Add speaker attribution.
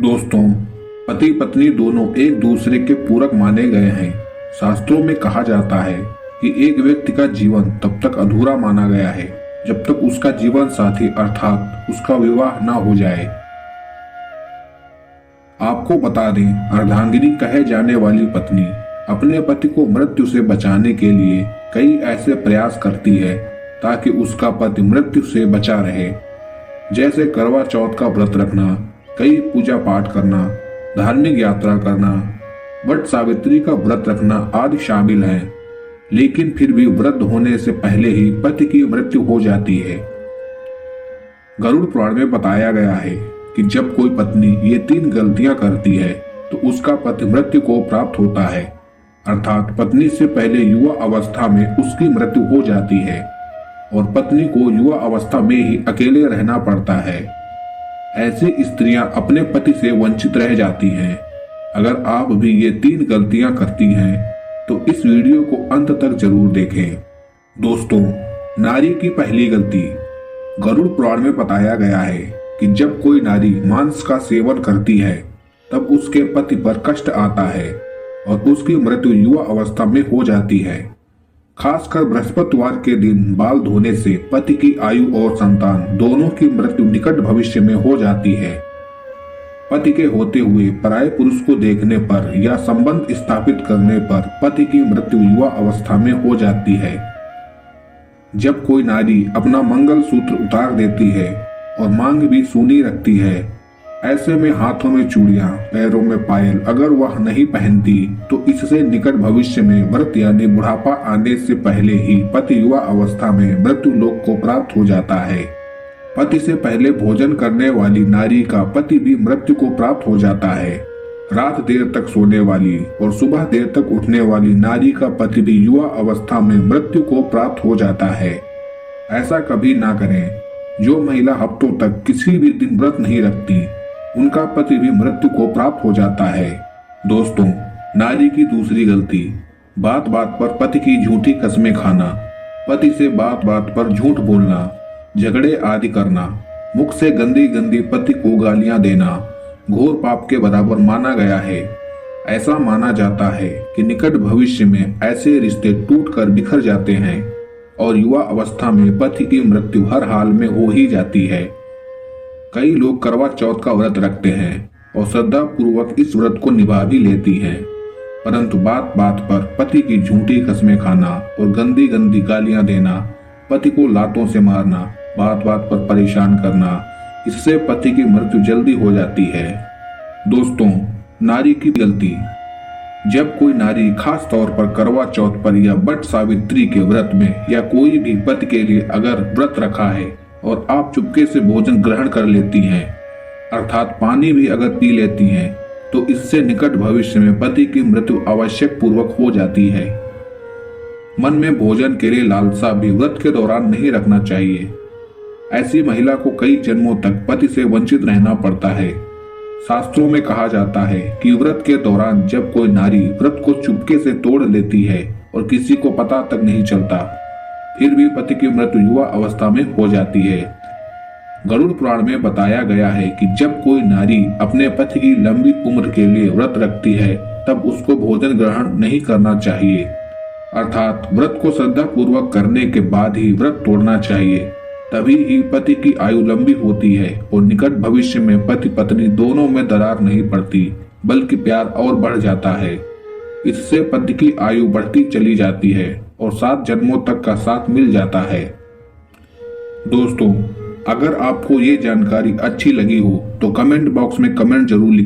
Speaker 1: दोस्तों, पति पत्नी दोनों एक दूसरे के पूरक माने गए हैं। शास्त्रों में कहा जाता है कि एक व्यक्ति का जीवन तब तक अधूरा माना गया है जब तक उसका जीवन साथी अर्थात उसका विवाह न हो जाए। आपको बता दें, अर्धांगिनी कहे जाने वाली पत्नी अपने पति को मृत्यु से बचाने के लिए कई ऐसे प्रयास करती है ताकि उसका पति मृत्यु से बचा रहे, जैसे करवा चौथ का व्रत रखना, कई पूजा पाठ करना, धार्मिक यात्रा करना, वट सावित्री का व्रत रखना आदि शामिल हैं। लेकिन फिर भी वृद्ध होने से पहले ही पति की मृत्यु हो जाती है। गरुड़ पुराण में बताया गया है कि जब कोई पत्नी ये 3 गलतियां करती है तो उसका पति मृत्यु को प्राप्त होता है, अर्थात पत्नी से पहले युवा अवस्था में उसकी मृत्यु हो जाती है और पत्नी को युवा अवस्था में ही अकेले रहना पड़ता है। ऐसी स्त्रियां अपने पति से वंचित रह जाती हैं। अगर आप भी ये 3 गलतियां करती हैं तो इस वीडियो को अंत तक जरूर देखें। दोस्तों, नारी की पहली गलती। गरुड़ पुराण में बताया गया है कि जब कोई नारी मांस का सेवन करती है तब उसके पति पर कष्ट आता है और उसकी मृत्यु युवा अवस्था में हो जाती है। खासकर बृहस्पतिवार के दिन बाल धोने से पति की आयु और संतान दोनों की मृत्यु निकट भविष्य में हो जाती है। पति के होते हुए पराये पुरुष को देखने पर या संबंध स्थापित करने पर पति की मृत्यु युवा अवस्था में हो जाती है। जब कोई नारी अपना मंगल सूत्र उतार देती है और मांग भी सूनी रखती है, ऐसे में हाथों में चूड़ियां, पैरों में पायल अगर वह नहीं पहनती तो इससे निकट भविष्य में मृत यानी बुढ़ापा आने से पहले ही पति युवा अवस्था में मृत्यु लोक को प्राप्त हो जाता है। पति से पहले भोजन करने वाली नारी का पति भी मृत्यु को प्राप्त हो जाता है। रात देर तक सोने वाली और सुबह देर तक उठने वाली नारी का पति भी युवा अवस्था में मृत्यु को प्राप्त हो जाता है। ऐसा कभी ना करें। जो महिला हफ्तों तक किसी भी दिन व्रत नहीं रखती, उनका पति भी मृत्यु को प्राप्त हो जाता है। दोस्तों, नारी की दूसरी गलती। बात बात पर पति की झूठी कस्में खाना, पति से बात बात पर झूठ बोलना, झगड़े आदि करना, मुख से गंदी गंदी पति को गालियां देना घोर पाप के बराबर माना गया है। ऐसा माना जाता है कि निकट भविष्य में ऐसे रिश्ते टूटकर बिखर जाते हैं और युवा अवस्था में पति की मृत्यु हर हाल में हो ही जाती है। कई लोग करवा चौथ का व्रत रखते हैं और श्रद्धा पूर्वक इस व्रत को निभा भी लेती हैं, परंतु बात बात पर पति की झूठी कस्में खाना और गंदी गंदी गालियां देना, पति को लातों से मारना, बात बात पर परेशान करना, इससे पति की मृत्यु जल्दी हो जाती है। दोस्तों, नारी की गलती। जब कोई नारी खास तौर पर करवा चौथ पर या वट सावित्री के व्रत में या कोई भी पति के लिए अगर व्रत रखा है और आप चुपके से भोजन ग्रहण कर लेती हैं, अर्थात पानी भी अगर पी लेती हैं, तो इससे निकट भविष्य में पति की मृत्यु आवश्यक पूर्वक हो जाती है। मन में भोजन के लिए लालसा भी व्रत के दौरान नहीं रखना चाहिए। ऐसी महिला को कई जन्मों तक पति से वंचित रहना पड़ता है। शास्त्रों में कहा जाता है कि व्रत के दौरान जब कोई नारी व्रत को चुपके से तोड़ लेती है और किसी को पता तक नहीं चलता, फिर भी पति की मृत्यु युवा अवस्था में हो जाती है। गरुड़ पुराण में बताया गया है कि जब कोई नारी अपने पति की लंबी उम्र के लिए व्रत रखती है तब उसको भोजन ग्रहण नहीं करना चाहिए, अर्थात व्रत को श्रद्धा पूर्वक करने के बाद ही व्रत तोड़ना चाहिए। तभी ही पति की आयु लंबी होती है और निकट भविष्य में पति पत्नी दोनों में दरार नहीं पड़ती, बल्कि प्यार और बढ़ जाता है। इससे पति की आयु बढ़ती चली जाती है और 7 जन्मों तक का साथ मिल जाता है। दोस्तों, अगर आपको ये जानकारी अच्छी लगी हो तो कमेंट बॉक्स में कमेंट जरूर लिखें।